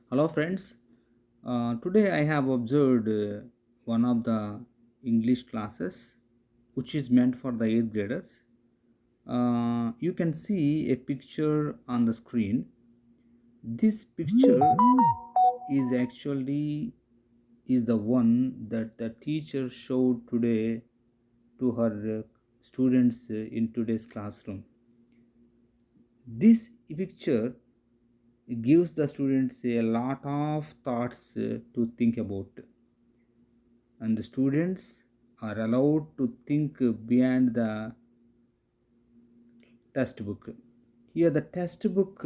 Hello, friends. Today I have observed one of the English classes which is meant for the 8th graders. You can see a picture on the screen. This picture is actually is the one that the teacher showed today to her students in today's classroom. This picture gives the students a lot of thoughts to think about, and the students are allowed to think beyond the textbook. Here the textbook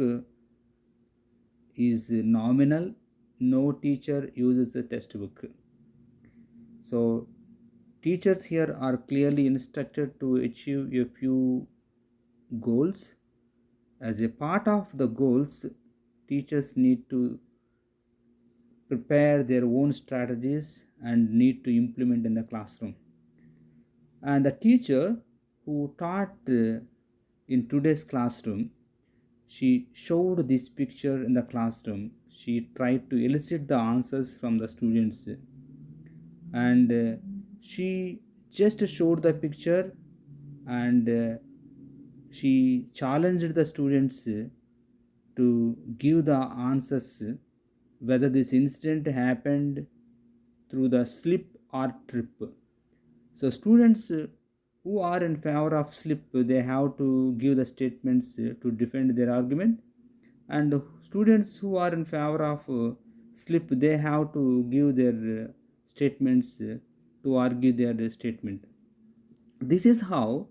is nominal. No teacher uses the textbook. So teachers here are clearly instructed to achieve a few goals. As a part of the goals, teachers need to prepare their own strategies and need to implement in the classroom. And the teacher who taught in today's classroom, she showed this picture in the classroom. She tried to elicit the answers from the students, and she just showed the picture, and she challenged the students to give the answers whether this incident happened through the slip or trip. So students who are in favor of slip, they have to give the statements to defend their argument, and students who are in favor of slip, they have to give their statements to argue their statement. This is how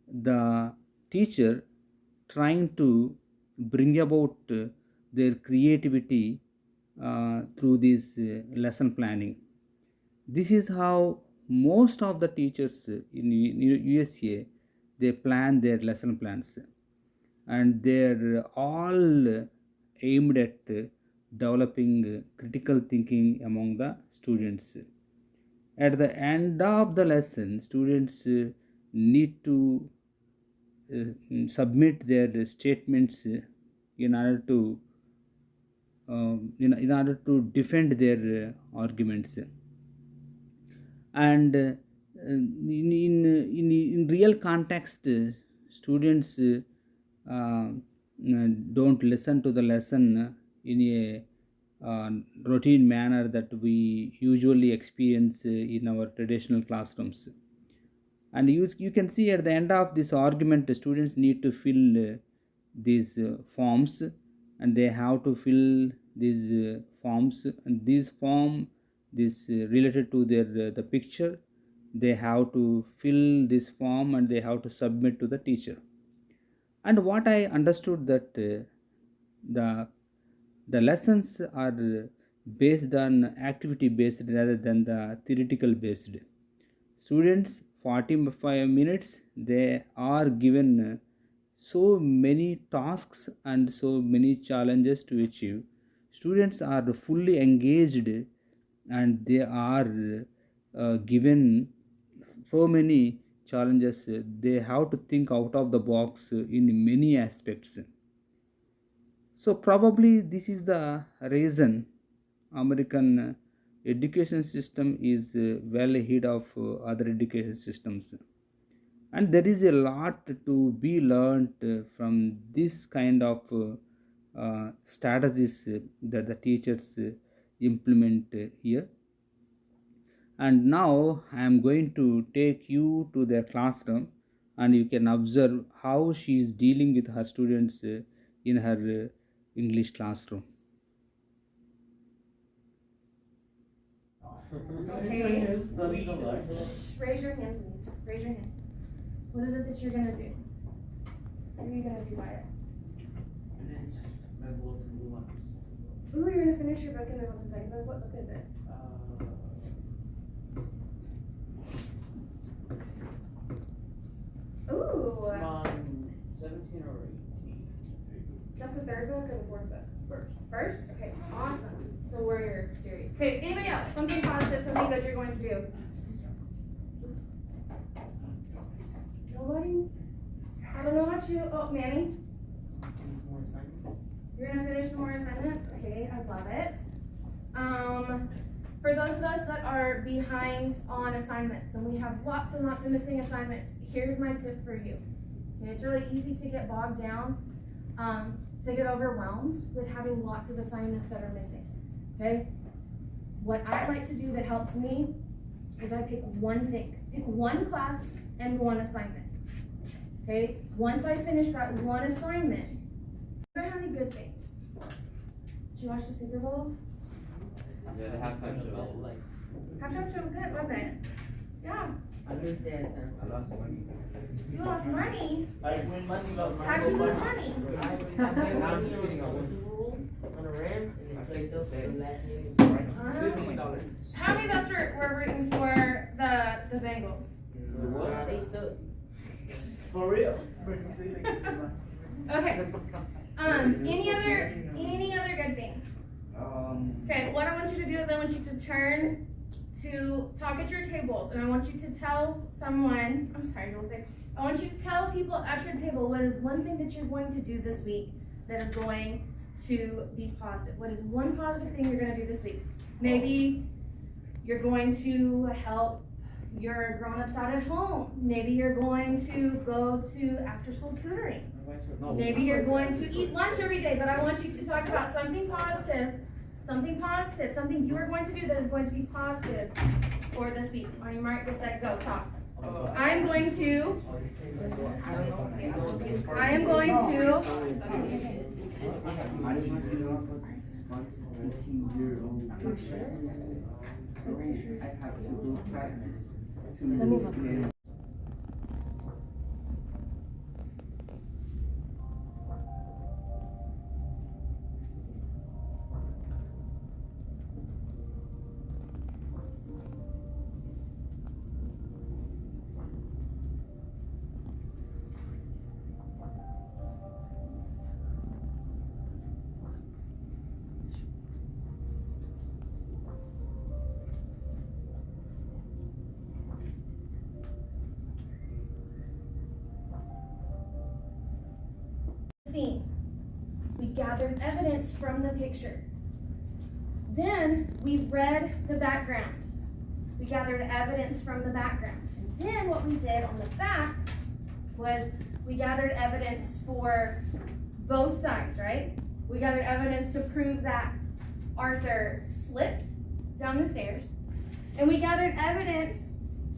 the teacher trying to bring about their creativity through this lesson planning. This is how most of the teachers in USA, they plan their lesson plans, and they're all aimed at developing critical thinking among the students. At the end of the lesson, students need to submit their statements in order to in order to defend their arguments. And in real context, students don't listen to the lesson in a routine manner that we usually experience in our traditional classrooms. And you can see at the end of this argument, the students need to fill these forms, and they have to fill these forms, and this form, this related to their the picture, they have to fill this form and they have to submit to the teacher. And what I understood that the the lessons are based on activity based rather than the theoretical based. Students 45 minutes, they are given so many tasks and so many challenges to achieve. Students are fully engaged, and they are given so many challenges. They have to think out of the box in many aspects. So probably this is the reason American education system is well ahead of other education systems. And there is a lot to be learned from this kind of strategies that the teachers implement here. And now I am going to take you to their classroom, and you can observe how she is dealing with her students in her English classroom. Okay. Raise your hand, please. Raise your hand. What is it that you're gonna do? What are you gonna do by it? Ooh, you're gonna finish your book and then what's the second book? What book is it? Ooh. I'm on 17 or 18. Is that the third book or the fourth book? First. First? Okay, awesome. The Warrior series. Okay, anybody else? Something positive, something good you're going to do. Nobody? I don't know about you. Oh, Manny? You're gonna finish some more assignments? Okay, I love it. For those of us that are behind on assignments and we have lots and lots of missing assignments, here's my tip for you. Okay, it's really easy to get bogged down, to get overwhelmed with having lots of assignments that are missing. Okay? What I like to do that helps me is I pick one thing. Pick one class and one assignment. Okay? Once I finish that one assignment, remember how many good things? Did you watch the Super Bowl? Yeah, the halftime show. Halftime show was good, wasn't it? Yeah. I missed that time. I lost money. You lost money? I win money, lost money. How'd you lose money? I'm just kidding. I won Super Bowl on the Rams and then placed up at last minute. $50. How many of us were rooting for the Bengals? What? They suck. For real. Okay. Any other good things? Okay, what I want you to do is I want you to turn to talk at your tables, and I want you to tell someone, I'm sorry, Jose, I want you to tell people at your table what is one thing that you're going to do this week that is going to be positive. What is one positive thing you're going to do this week? Maybe you're going to help your grown-ups out at home. Maybe you're going to go to after-school tutoring. Maybe you're going to eat lunch every day, but I want you to talk about something positive, something you are going to do that is going to be positive for this week. On your mark, get set, go, talk. I am going to Let me look. We gathered evidence from the picture. Then we read the background. We gathered evidence from the background. And then what we did on the back was we gathered evidence for both sides, right? We gathered evidence to prove that Arthur slipped down the stairs. And we gathered evidence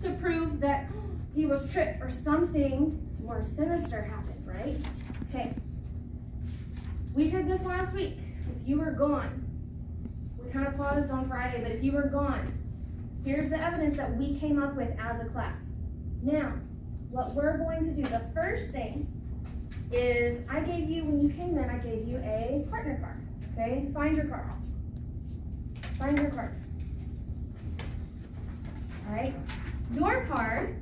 to prove that he was tripped or something more sinister happened, right? Okay. We did this last week. If you were gone, we kind of paused on Friday, but if you were gone, here's the evidence that we came up with as a class. Now, what we're going to do, the first thing is I gave you, when you came in, I gave you a partner card, okay? Find your card. Find your card. All right? Your card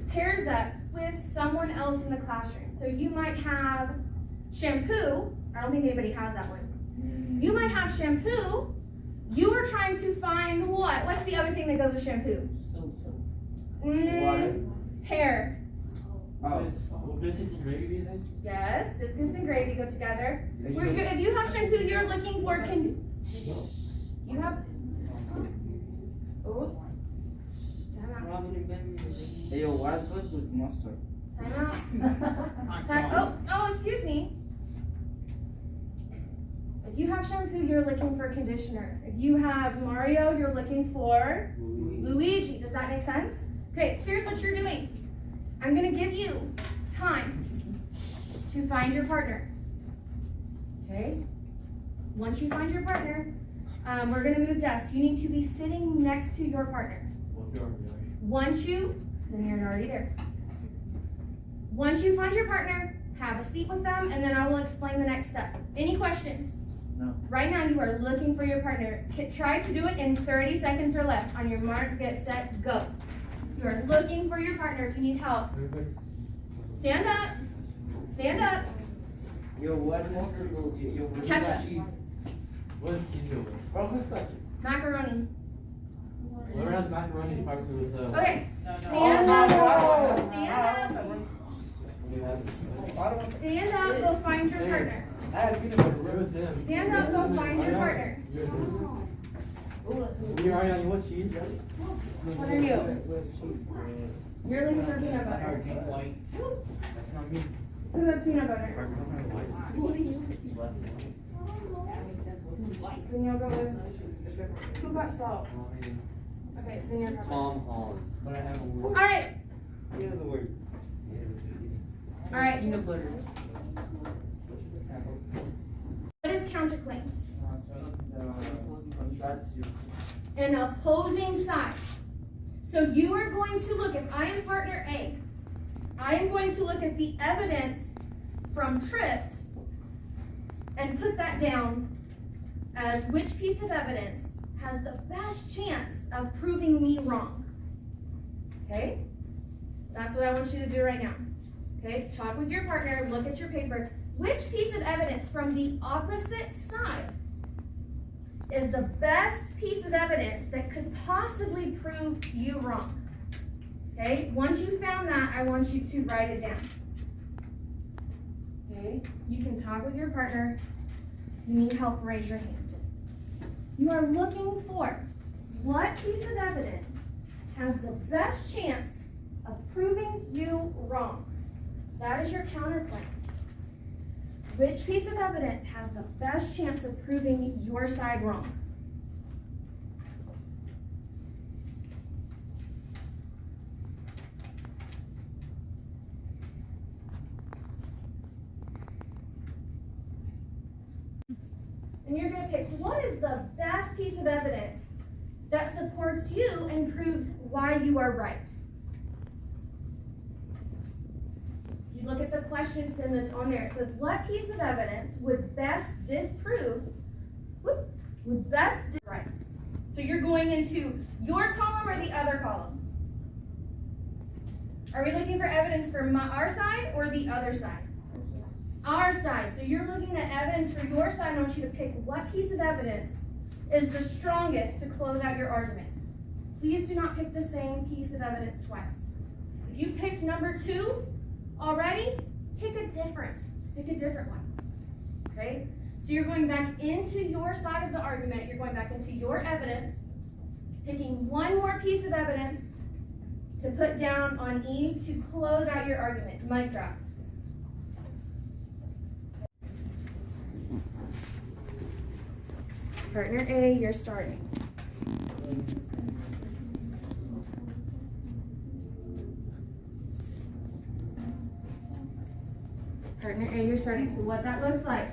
pairs up with someone else in the classroom. So you might have shampoo. I don't think anybody has that one. You might have shampoo. You were trying to find what? What's the other thing that goes with shampoo? Water. Hair. Will biscuits and gravy be there? Yes, biscuits and gravy go together. If you have shampoo, you're looking for you have. Oh. Time out. Hey, yo, what goes with mustard? Time out. Oh, excuse me. If you have shampoo, you're looking for conditioner. If you have Mario, you're looking for Luigi. Does that make sense? Okay, here's what you're doing. I'm going to give you time to find your partner. Okay? Once you find your partner, we're going to move desks. You need to be sitting next to your partner. Then you're already there. Once you find your partner, have a seat with them, and then I will explain the next step. Any questions? No. Right now, you are looking for your partner. Try to do it in 30 seconds or less. On your mark, get set, go. You are looking for your partner. If you need help, stand up. Stand up. Yo, what mustard goes with yo? Ketchup. Cheese. What is cheese over? Bro, who's ketchup? Macaroni. Whoever has macaroni probably was Okay. Stand up. Stand up. Stand up. Go find your partner. I had peanut butter. Where was them? Stand up. Go find your partner. You already know what she is, right? What are you? You're looking for peanut butter. That's not me. Who has peanut butter? Then you'll go with. Who got salt? Okay, then you're covered. Tom Holland. But I have a word. All right. He has a word. All right. Peanut butter. What is counterclaim? An opposing side. So you are going to look, if I am partner A, I am going to look at the evidence from Tripped and put that down as which piece of evidence has the best chance of proving me wrong. Okay? That's what I want you to do right now. Okay? Talk with your partner, look at your paper. Which piece of evidence from the opposite side is the best piece of evidence that could possibly prove you wrong? Okay? Once you found that, I want you to write it down. Okay? You can talk with your partner. If you need help, raise your hand. You are looking for what piece of evidence has the best chance of proving you wrong. That is your counterclaim. Which piece of evidence has the best chance of proving your side wrong? And you're going to pick what is the best piece of evidence that supports you and proves why you are right. You look at the question that's on there. It says, what piece of evidence would best disprove, right? So you're going into your column or the other column? Are we looking for evidence for our side or the other side? Our side. So you're looking at evidence for your side. I want you to pick what piece of evidence is the strongest to close out your argument. Please do not pick the same piece of evidence twice. If you picked number 2 already, pick a different one. Okay? So you're going back into your side of the argument. You're going back into your evidence, picking one more piece of evidence to put down on E to close out your argument. Mic drop. Partner A, you're starting. Partner A, you're starting. So what that looks like,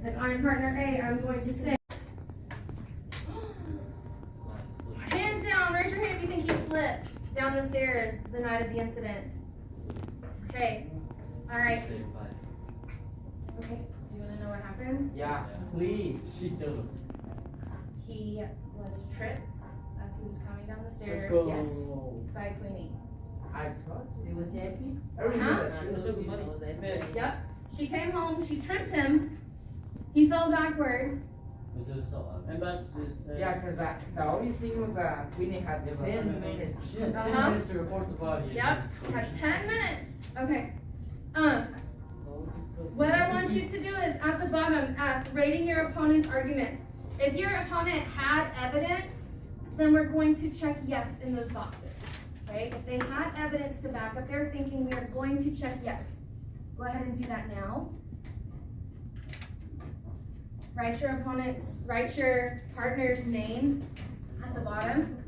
if I'm partner A, I'm going to say, hands down, raise your hand if you think he slipped down the stairs the night of the incident. Okay, all right. Okay, do you want to know what happened? Yeah, please. She does. He was tripped as he was coming down the stairs. Let's go. Yes, by Queenie. I told you. It was happy. I remember Huh? that. Yep. She came home, she tripped him. He fell backwards. Yeah, because the only thing was Queenie had 10 minutes. She had 10 Uh-huh. minutes to report the body. Yep. Had 10 minutes. Okay. What I want you to do is at the bottom, rating your opponent's argument. If your opponent had evidence, then we're going to check yes in those boxes. Okay? If they had evidence to back up their thinking, we are going to check yes. Go ahead and do that now. Write your partner's name at the bottom.